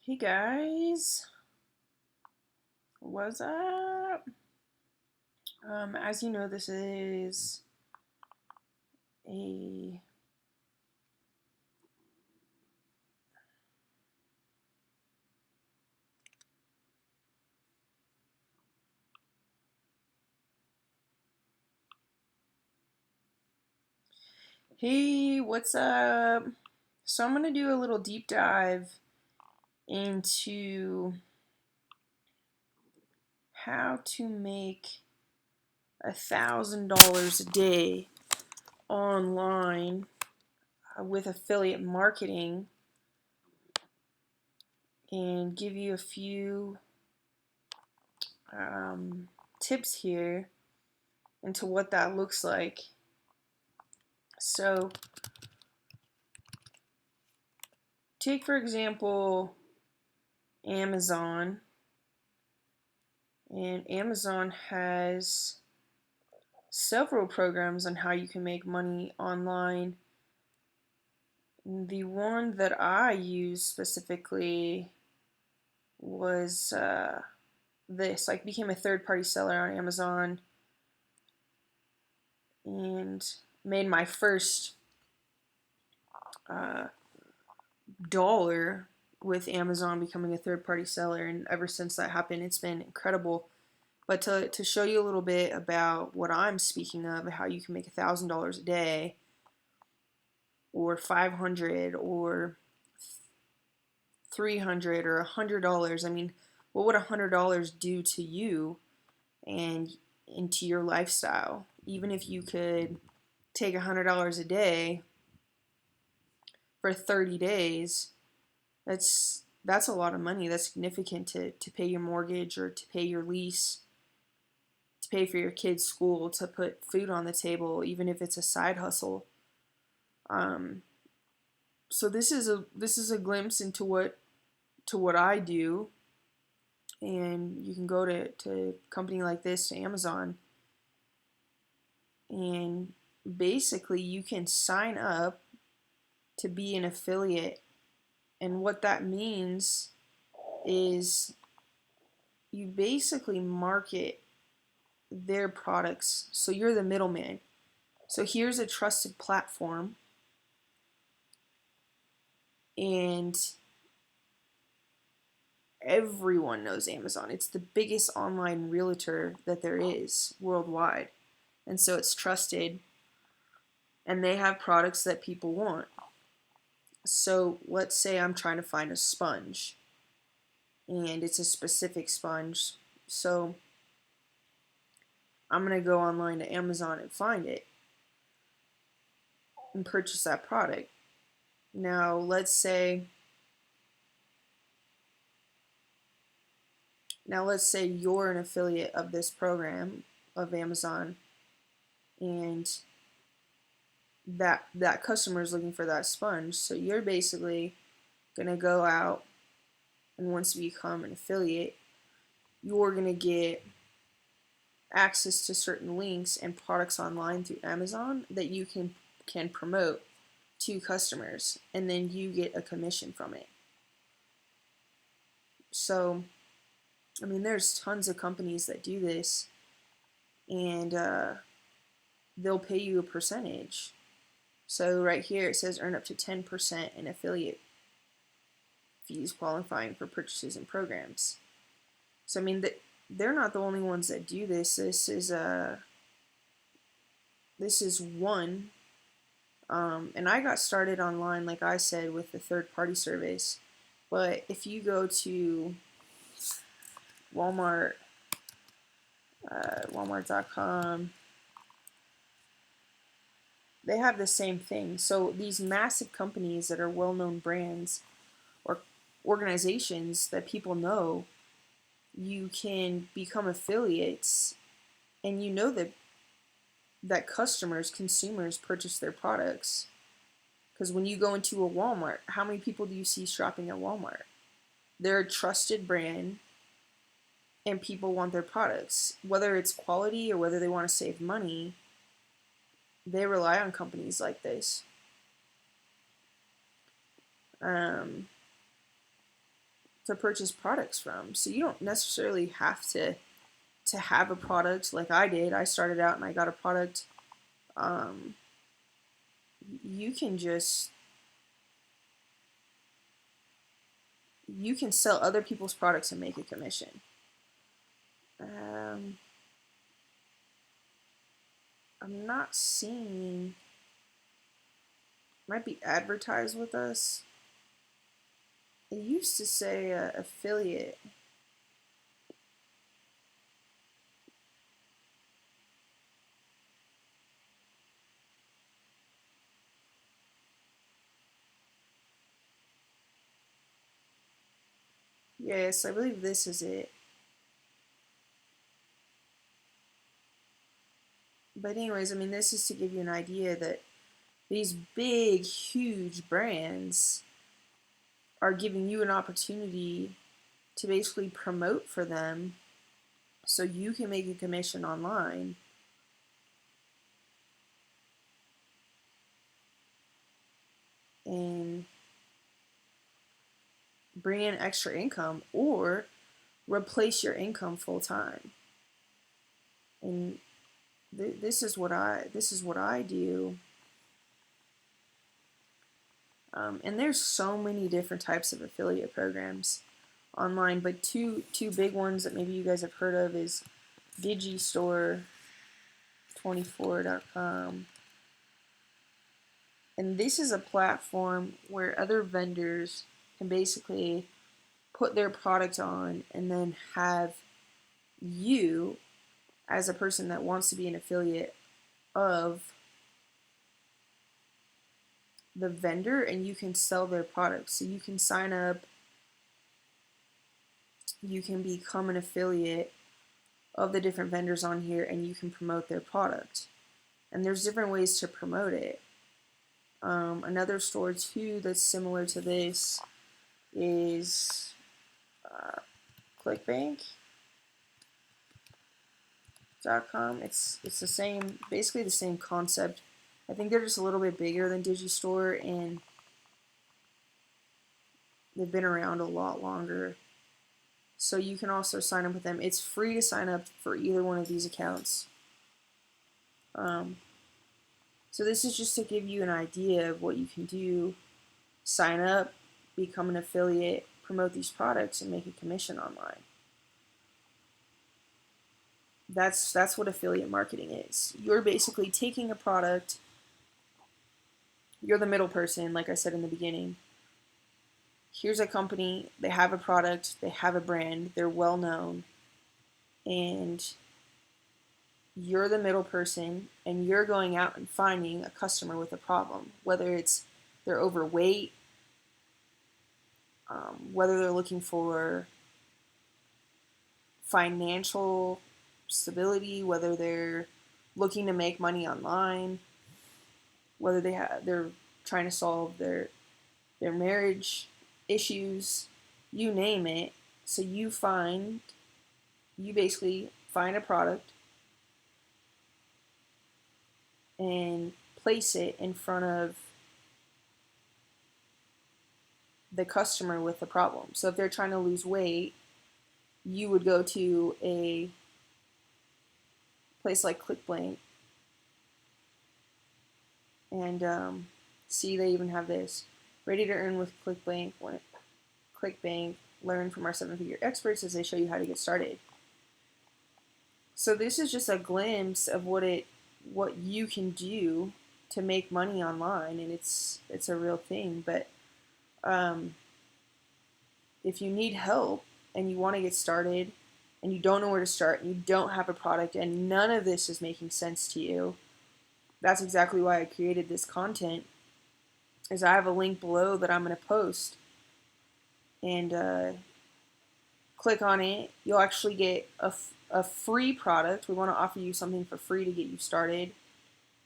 Hey guys, what's up? As you know, this is a hey, what's up? So I'm gonna do a little deep dive into how to make $1,000 a day online with affiliate marketing, and give you a few tips here into what that looks like. So take for example Amazon, and Amazon has several programs on how you can make money online. The one that I used specifically was this. I became a third-party seller on Amazon and made my first uh, dollar with Amazon becoming a third-party seller, and ever since that happened, it's been incredible. But to show you a little bit about what I'm speaking of, how you can make $1,000 a day, or 500, or 300, or $100. I mean, what would $100 do to you and into your lifestyle? Even if you could take $100 a day for 30 days, that's a lot of money. That's significant to pay your mortgage, or to pay your lease, to pay for your kids' school, to put food on the table, even if it's a side hustle. Um, so this is a glimpse into what I do, and you can go to a company like this, to Amazon, and basically you can sign up to be an affiliate. And what that means is you basically market their products, so you're the middleman. So here's a trusted platform, and everyone knows Amazon. It's the biggest online realtor that there is worldwide. And so it's trusted, and they have products that people want. So let's say I'm trying to find a sponge, and it's a specific sponge. So I'm going to go online to Amazon and find it and purchase that product. Now, let's say you're an affiliate of this program of Amazon, and that customer is looking for that sponge. So you're basically going to go out, and once you become an affiliate, you're going to get access to certain links and products online through Amazon that you can promote to customers, and then you get a commission from it. So, I mean, there's tons of companies that do this, and they'll pay you a percentage. So right here it says earn up to 10% in affiliate fees qualifying for purchases and programs. So I mean, they're not the only ones that do this. This is one. And I got started online, like I said, with the third-party service. But if you go to Walmart, Walmart.com, they have the same thing. So these massive companies that are well-known brands or organizations that people know, you can become affiliates, and you know that consumers purchase their products. Because when you go into a Walmart, how many people do you see shopping at Walmart? They're a trusted brand, and people want their products. Whether it's quality or whether they want to save money, they rely on companies like this. Um, to purchase products from. So you don't necessarily have to have a product like I did. I started out and I got a product. Um, you can just you can sell other people's products and make a commission. I'm not seeing. Might be advertised with us. It used to say affiliate. Yes, I believe this is it. But anyways, I mean, this is to give you an idea that these big, huge brands are giving you an opportunity to basically promote for them so you can make a commission online. And bring in extra income or replace your income full time. And this is what I do. And there's so many different types of affiliate programs online, but two big ones that maybe you guys have heard of is digistore24.com. And this is a platform where other vendors can basically put their product on and then have you, as a person that wants to be an affiliate of the vendor, and you can sell their products. So you can sign up, you can become an affiliate of the different vendors on here, and you can promote their product. And there's different ways to promote it. Another store too that's similar to this is clickbank.com. It's the same, basically the same concept. I think they're just a little bit bigger than Digistore, and they've been around a lot longer. So you can also sign up with them. It's free to sign up for either one of these accounts. So this is just to give you an idea of what you can do. Sign up, become an affiliate, promote these products, and make a commission online. That's what affiliate marketing is. You're basically taking a product. You're the middle person, like I said in the beginning. Here's a company, they have a product, they have a brand, they're well known, and you're the middle person, and you're going out and finding a customer with a problem, whether it's they're overweight, whether they're looking for financial stability, whether they're looking to make money online, whether they're trying to solve their marriage issues, you name it. So you basically find a product and place it in front of the customer with the problem. So if they're trying to lose weight, you would go to a place like ClickBank and see they even have this. Ready to earn with ClickBank. ClickBank, learn from our 7-figure experts as they show you how to get started. So this is just a glimpse of what you can do to make money online, and it's a real thing. But if you need help and you want to get started and you don't know where to start and you don't have a product and none of this is making sense to you, that's exactly why I created this content. Is I have a link below that I'm going to post, and click on it. You'll actually get a free product. We want to offer you something for free to get you started,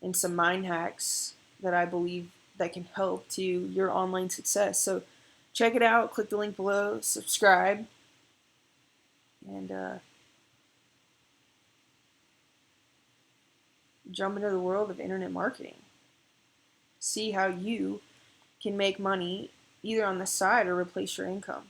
and some mind hacks that I believe that can help to your online success. So check it out. Click the link below. Subscribe. And jump into the world of internet marketing. See how you can make money either on the side or replace your income.